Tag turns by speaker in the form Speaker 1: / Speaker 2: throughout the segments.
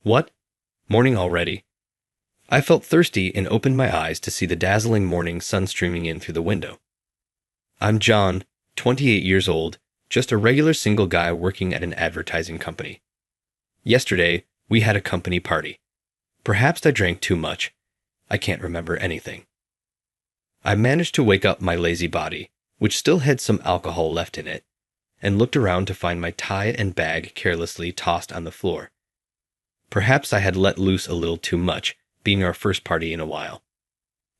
Speaker 1: What? Morning already? I felt thirsty and opened my eyes to see the dazzling morning sun streaming in through the window. I'm John, 28 years old, just a regular single guy working at an advertising company. Yesterday, we had a company party. Perhaps I drank too much. I can't remember anything. I managed to wake up my lazy body, which still had some alcohol left in it, and looked around to find my tie and bag carelessly tossed on the floor. Perhaps I had let loose a little too much, being our first party in a while.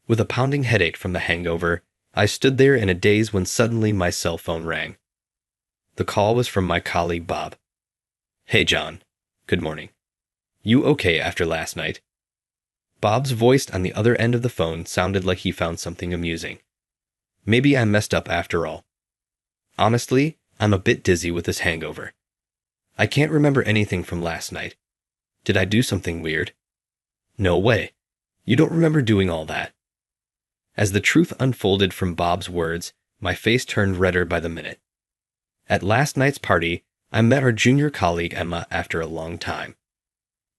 Speaker 1: With a pounding headache from the hangover, I stood there in a daze when suddenly my cell phone rang. The call was from my colleague Bob. Hey John, good morning. You okay after last night? Bob's voice on the other end of the phone sounded like he found something amusing. Maybe I messed up after all. Honestly, I'm a bit dizzy with this hangover. I can't remember anything from last night. Did I do something weird? No way. You don't remember doing all that. As the truth unfolded from Bob's words, my face turned redder by the minute. At last night's party, I met our junior colleague Emma after a long time.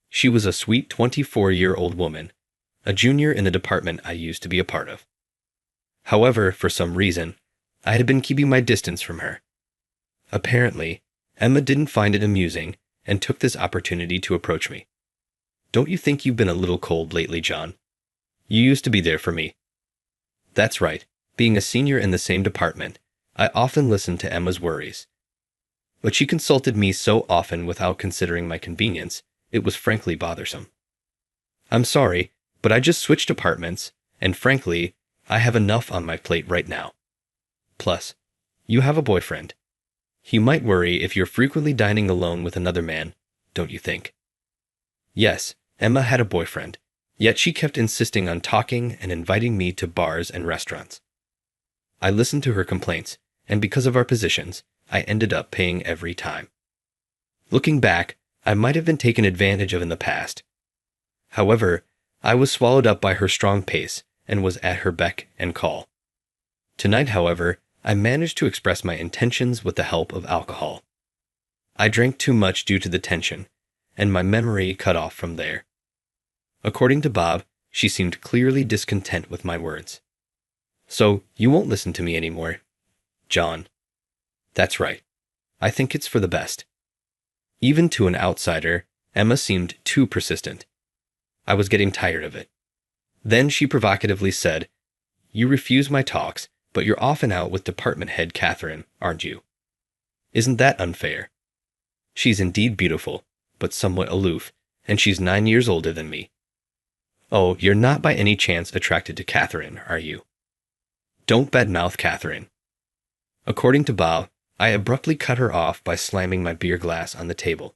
Speaker 1: She was a sweet 24-year-old woman, a junior in the department I used to be a part of. However, for some reason, I had been keeping my distance from her. Apparently, Emma didn't find it amusing and took this opportunity to approach me. Don't you think you've been a little cold lately, John? You used to be there for me. That's right. Being a senior in the same department, I often listened to Emma's worries. But she consulted me so often without considering my convenience, it was frankly bothersome. I'm sorry, but I just switched departments, and frankly, I have enough on my plate right now. Plus, you have a boyfriend. He might worry if you're frequently dining alone with another man, don't you think? Yes, Emma had a boyfriend, yet she kept insisting on talking and inviting me to bars and restaurants. I listened to her complaints, and because of our positions, I ended up paying every time. Looking back, I might have been taken advantage of in the past. However, I was swallowed up by her strong pace and was at her beck and call. Tonight, however, I managed to express my intentions with the help of alcohol. I drank too much due to the tension, and my memory cut off from there. According to Bob, she seemed clearly discontent with my words. So, you won't listen to me anymore, John. That's right. I think it's for the best. Even to an outsider, Emma seemed too persistent. I was getting tired of it. Then she provocatively said, You refuse my talks, but you're often out with department head Catherine, aren't you? Isn't that unfair? She's indeed beautiful, but somewhat aloof, and she's 9 years older than me. Oh, you're not by any chance attracted to Catherine, are you? Don't badmouth Catherine. According to Bob, I abruptly cut her off by slamming my beer glass on the table.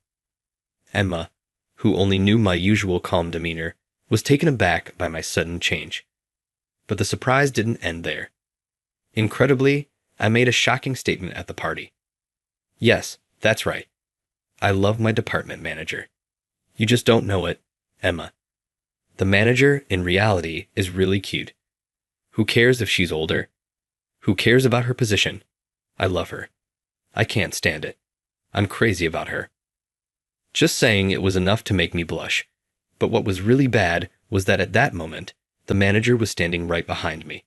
Speaker 1: Emma, who only knew my usual calm demeanor, was taken aback by my sudden change. But the surprise didn't end there. Incredibly, I made a shocking statement at the party. Yes, that's right. I love my department manager. You just don't know it, Emma. The manager, in reality, is really cute. Who cares if she's older? Who cares about her position? I love her. I can't stand it. I'm crazy about her. Just saying it was enough to make me blush. But what was really bad was that at that moment, the manager was standing right behind me.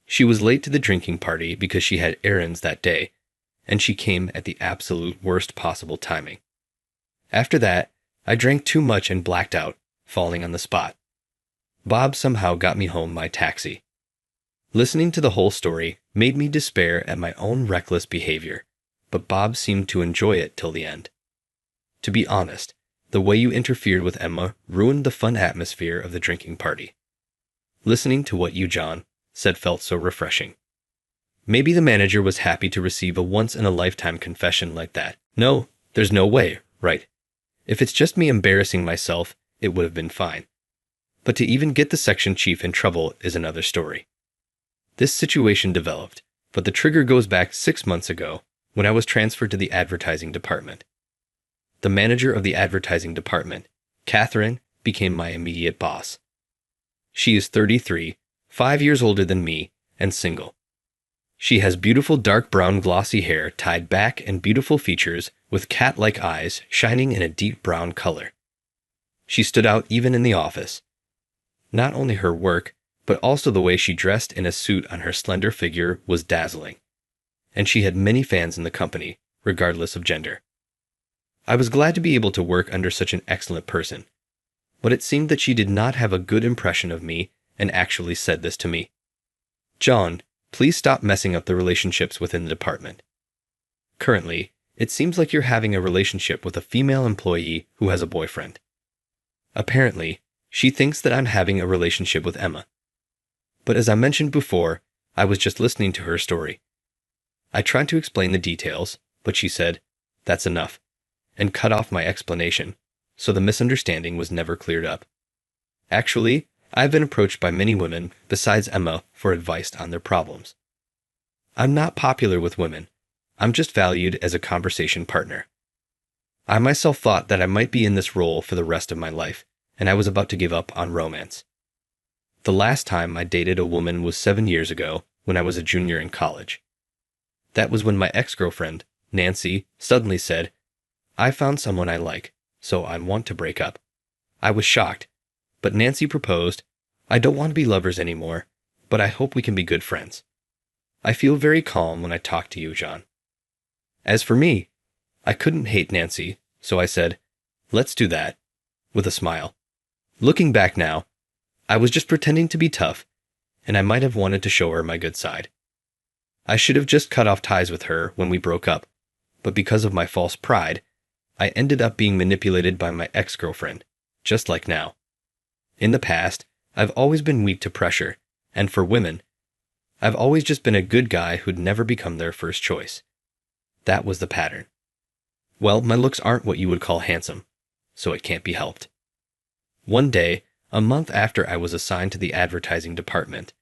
Speaker 1: She was late to the drinking party because she had errands that day, and she came at the absolute worst possible timing. After that, I drank too much and blacked out, falling on the spot. Bob somehow got me home by taxi. Listening to the whole story made me despair at my own reckless behavior, but Bob seemed to enjoy it till the end. To be honest, the way you interfered with Emma ruined the fun atmosphere of the drinking party. Listening to what you, John, said felt so refreshing. Maybe the manager was happy to receive a once-in-a-lifetime confession like that. No, there's no way, right? If it's just me embarrassing myself, it would have been fine. But to even get the section chief in trouble is another story. This situation developed, but the trigger goes back 6 months ago when I was transferred to the advertising department. The manager of the advertising department, Catherine, became my immediate boss. She is 33, 5 years older than me, and single. She has beautiful dark brown glossy hair tied back and beautiful features with cat-like eyes shining in a deep brown color. She stood out even in the office. Not only her work, but also the way she dressed in a suit on her slender figure was dazzling. And she had many fans in the company, regardless of gender. I was glad to be able to work under such an excellent person. But it seemed that she did not have a good impression of me and actually said this to me. "John, please stop messing up the relationships within the department. Currently, it seems like you're having a relationship with a female employee who has a boyfriend. Apparently, she thinks that I'm having a relationship with Emma. But as I mentioned before, I was just listening to her story. I tried to explain the details, but she said, 'That's enough,' and cut off my explanation, so the misunderstanding was never cleared up. Actually, I've been approached by many women besides Emma for advice on their problems. I'm not popular with women. I'm just valued as a conversation partner. I myself thought that I might be in this role for the rest of my life, and I was about to give up on romance. The last time I dated a woman was 7 years ago when I was a junior in college. That was when my ex-girlfriend, Nancy, suddenly said, 'I found someone I like, so I want to break up.' I was shocked, but Nancy proposed, 'I don't want to be lovers anymore, but I hope we can be good friends.' I feel very calm when I talk to you, John." As for me, I couldn't hate Nancy, so I said, "Let's do that," with a smile. Looking back now, I was just pretending to be tough, and I might have wanted to show her my good side. I should have just cut off ties with her when we broke up, but because of my false pride, I ended up being manipulated by my ex-girlfriend, just like now. In the past, I've always been weak to pressure, and for women, I've always just been a good guy who'd never become their first choice. That was the pattern. Well, my looks aren't what you would call handsome, so it can't be helped. One day, a month after I was assigned to the advertising department,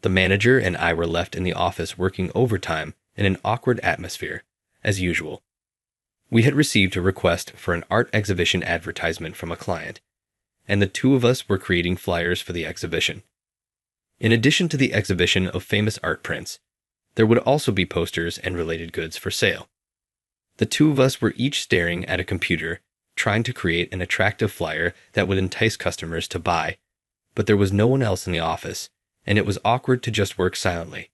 Speaker 1: the manager and I were left in the office working overtime in an awkward atmosphere, as usual. We had received a request for an art exhibition advertisement from a client, and the two of us were creating flyers for the exhibition. In addition to the exhibition of famous art prints, there would also be posters and related goods for sale. The two of us were each staring at a computer, trying to create an attractive flyer that would entice customers to buy, but there was no one else in the office, and it was awkward to just work silently.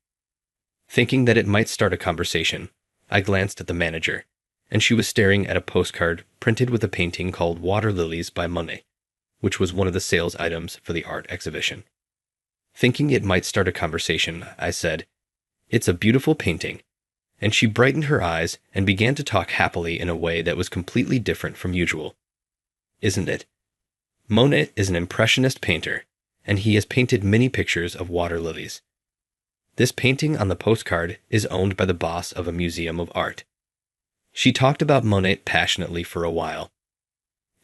Speaker 1: Thinking that it might start a conversation, I glanced at the manager, and she was staring at a postcard printed with a painting called Water Lilies by Monet, which was one of the sales items for the art exhibition. Thinking it might start a conversation, I said, "It's a beautiful painting," and she brightened her eyes and began to talk happily in a way that was completely different from usual. "Isn't it? Monet is an impressionist painter, and he has painted many pictures of water lilies. This painting on the postcard is owned by the boss of a museum of art." She talked about Monet passionately for a while.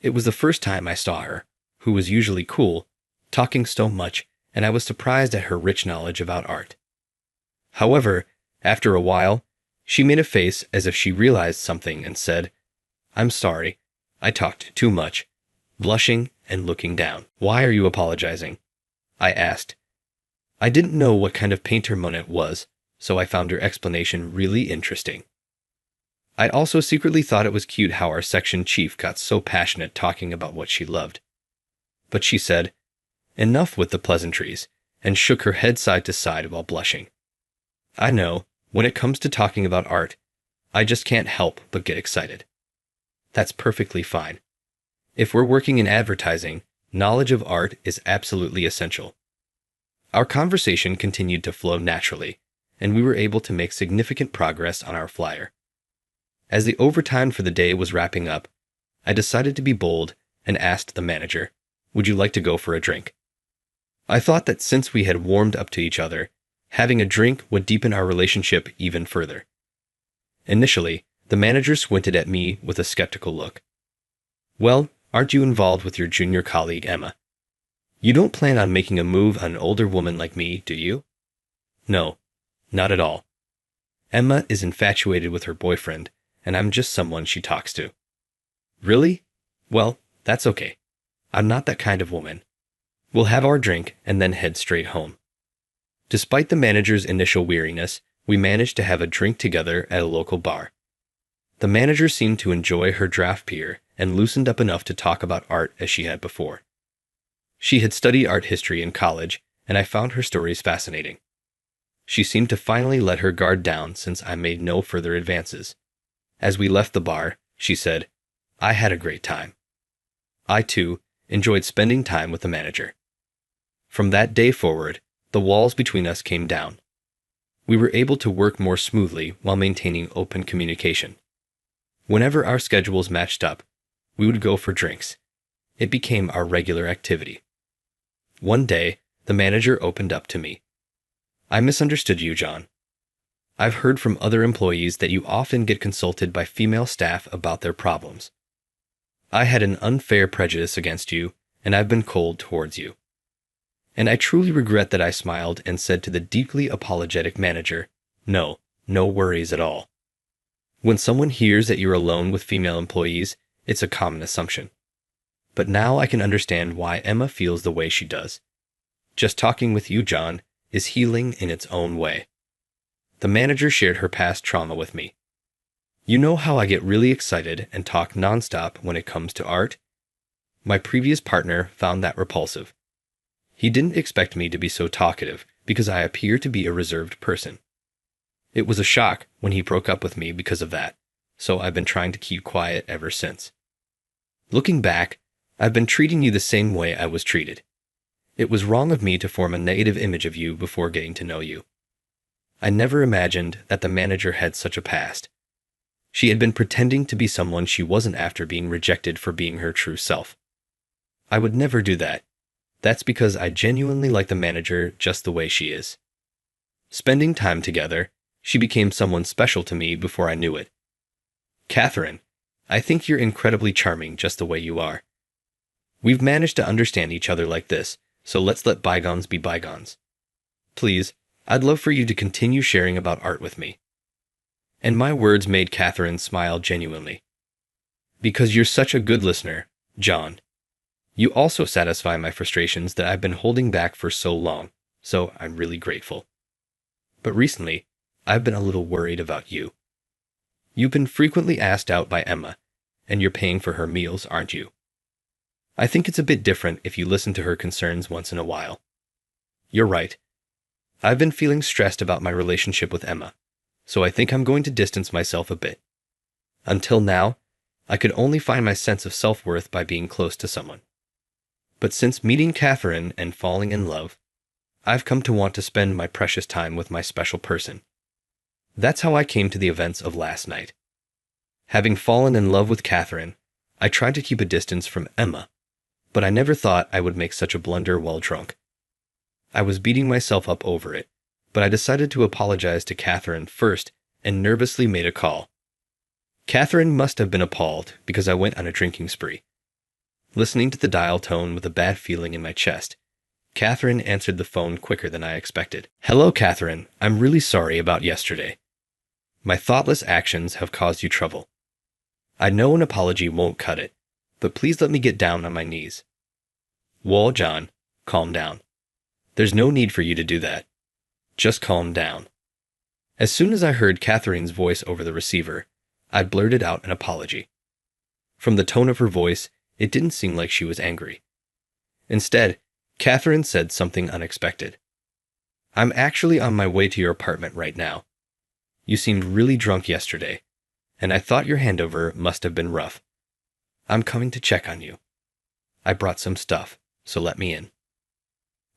Speaker 1: It was the first time I saw her, who was usually cool, talking so much, and I was surprised at her rich knowledge about art. However, after a while, she made a face as if she realized something and said, "I'm sorry, I talked too much," blushing and looking down. "Why are you apologizing?" I asked. I didn't know what kind of painter Monet was, so I found her explanation really interesting. I also secretly thought it was cute how our section chief got so passionate talking about what she loved. But she said, "Enough with the pleasantries," and shook her head side to side while blushing. I know, when it comes to talking about art, I just can't help but get excited. That's perfectly fine. If we're working in advertising, knowledge of art is absolutely essential. Our conversation continued to flow naturally, and we were able to make significant progress on our flyer. As the overtime for the day was wrapping up, I decided to be bold and asked the manager, "Would you like to go for a drink?" I thought that since we had warmed up to each other, having a drink would deepen our relationship even further. Initially, the manager squinted at me with a skeptical look. "Well, aren't you involved with your junior colleague, Emma? You don't plan on making a move on an older woman like me, do you?" "No, not at all. Emma is infatuated with her boyfriend, and I'm just someone she talks to." "Really? Well, that's okay. I'm not that kind of woman. We'll have our drink and then head straight home." Despite the manager's initial weariness, we managed to have a drink together at a local bar. The manager seemed to enjoy her draft beer and loosened up enough to talk about art as she had before. She had studied art history in college, and I found her stories fascinating. She seemed to finally let her guard down since I made no further advances. As we left the bar, she said, "I had a great time." I, too, enjoyed spending time with the manager. From that day forward, the walls between us came down. We were able to work more smoothly while maintaining open communication. Whenever our schedules matched up, we would go for drinks. It became our regular activity. One day, the manager opened up to me. "I misunderstood you, John. I've heard from other employees that you often get consulted by female staff about their problems. I had an unfair prejudice against you, and I've been cold towards you." And I truly regret that I smiled and said to the deeply apologetic manager, "No worries at all." When someone hears that you're alone with female employees, it's a common assumption. But now I can understand why Emma feels the way she does. Just talking with you, John, is healing in its own way. The manager shared her past trauma with me. "You know how I get really excited and talk nonstop when it comes to art? My previous partner found that repulsive. He didn't expect me to be so talkative because I appear to be a reserved person. It was a shock when he broke up with me because of that, so I've been trying to keep quiet ever since. Looking back, I've been treating you the same way I was treated. It was wrong of me to form a negative image of you before getting to know you. I never imagined that the manager had such a past. She had been pretending to be someone she wasn't after being rejected for being her true self. I would never do that. That's because I genuinely like the manager just the way she is. Spending time together, she became someone special to me before I knew it. Catherine, I think you're incredibly charming just the way you are. We've managed to understand each other like this, so let's let bygones be bygones. Please, I'd love for you to continue sharing about art with me." And my words made Catherine smile genuinely. "Because you're such a good listener, John. You also satisfy my frustrations that I've been holding back for so long, so I'm really grateful. But recently, I've been a little worried about you. You've been frequently asked out by Emma, and you're paying for her meals, aren't you? I think it's a bit different if you listen to her concerns once in a while. You're right. I've been feeling stressed about my relationship with Emma, so I think I'm going to distance myself a bit. Until now, I could only find my sense of self-worth by being close to someone. But since meeting Catherine and falling in love, I've come to want to spend my precious time with my special person. That's how I came to the events of last night. Having fallen in love with Catherine, I tried to keep a distance from Emma, but I never thought I would make such a blunder while drunk. I was beating myself up over it, but I decided to apologize to Catherine first and nervously made a call. Catherine must have been appalled because I went on a drinking spree. Listening to the dial tone with a bad feeling in my chest, Catherine answered the phone quicker than I expected. "Hello, Catherine. I'm really sorry about yesterday. My thoughtless actions have caused you trouble. I know an apology won't cut it, but please let me get down on my knees." "Whoa, John, calm down. There's no need for you to do that. Just calm down." As soon as I heard Catherine's voice over the receiver, I blurted out an apology. From the tone of her voice, it didn't seem like she was angry. Instead, Catherine said something unexpected. "I'm actually on my way to your apartment right now. You seemed really drunk yesterday, and I thought your handover must have been rough. I'm coming to check on you. I brought some stuff, so let me in."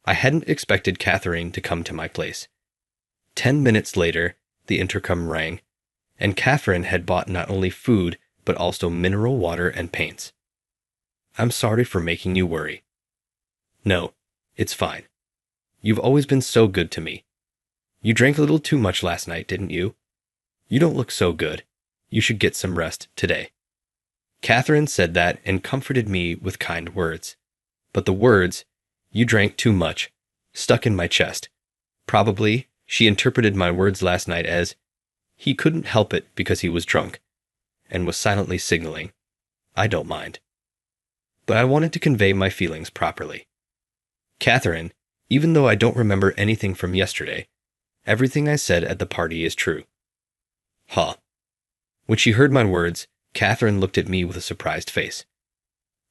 Speaker 1: I hadn't expected Catherine to come to my place. 10 minutes later, the intercom rang, and Catherine had bought not only food, but also mineral water and paints. "I'm sorry for making you worry." "No, it's fine. You've always been so good to me. You drank a little too much last night, didn't you? You don't look so good. You should get some rest today." Catherine said that and comforted me with kind words. But the words, "you drank too much," stuck in my chest. Probably, she interpreted my words last night as, he couldn't help it because he was drunk, and was silently signaling, "I don't mind." But I wanted to convey my feelings properly. "Catherine, even though I don't remember anything from yesterday, everything I said at the party is true." "Huh. When she heard my words, Catherine looked at me with a surprised face.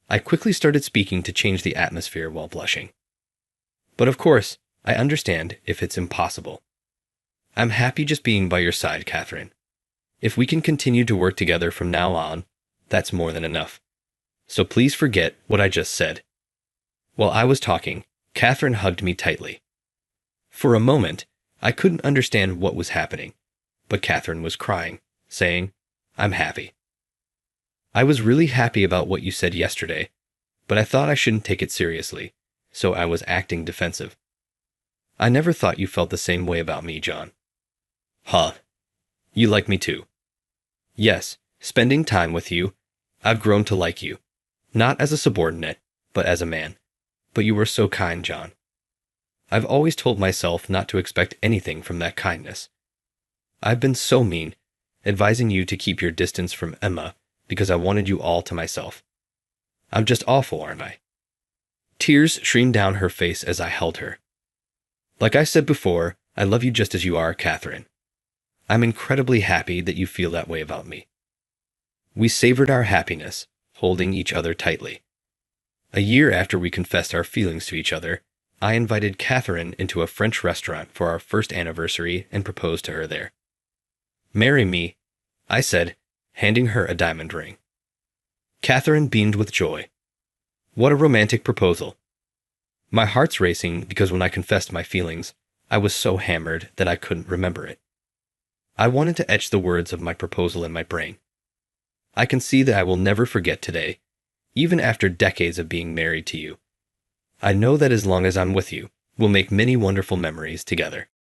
Speaker 1: I quickly started speaking to change the atmosphere while blushing. But of course, I understand if it's impossible. I'm happy just being by your side, Catherine. If we can continue to work together from now on, that's more than enough. So please forget what I just said. While I was talking, Catherine hugged me tightly. For a moment, I couldn't understand what was happening, but Catherine was crying, saying, "I'm happy." I was really happy about what you said yesterday, but I thought I shouldn't take it seriously, so I was acting defensive. I never thought you felt the same way about me, John. Huh. You like me too. Yes, spending time with you, I've grown to like you. Not as a subordinate, but as a man. But you were so kind, John. I've always told myself not to expect anything from that kindness. I've been so mean, advising you to keep your distance from Emma because I wanted you all to myself. I'm just awful, aren't I? Tears streamed down her face as I held her. Like I said before, I love you just as you are, Catherine. I'm incredibly happy that you feel that way about me. We savored our happiness, holding each other tightly. A year after we confessed our feelings to each other, I invited Catherine into a French restaurant for our first anniversary and proposed to her there. "Marry me," I said, handing her a diamond ring. Catherine beamed with joy. What a romantic proposal. My heart's racing because when I confessed my feelings, I was so hammered that I couldn't remember it. I wanted to etch the words of my proposal in my brain. I can see that I will never forget today, even after decades of being married to you. I know that as long as I'm with you, we'll make many wonderful memories together.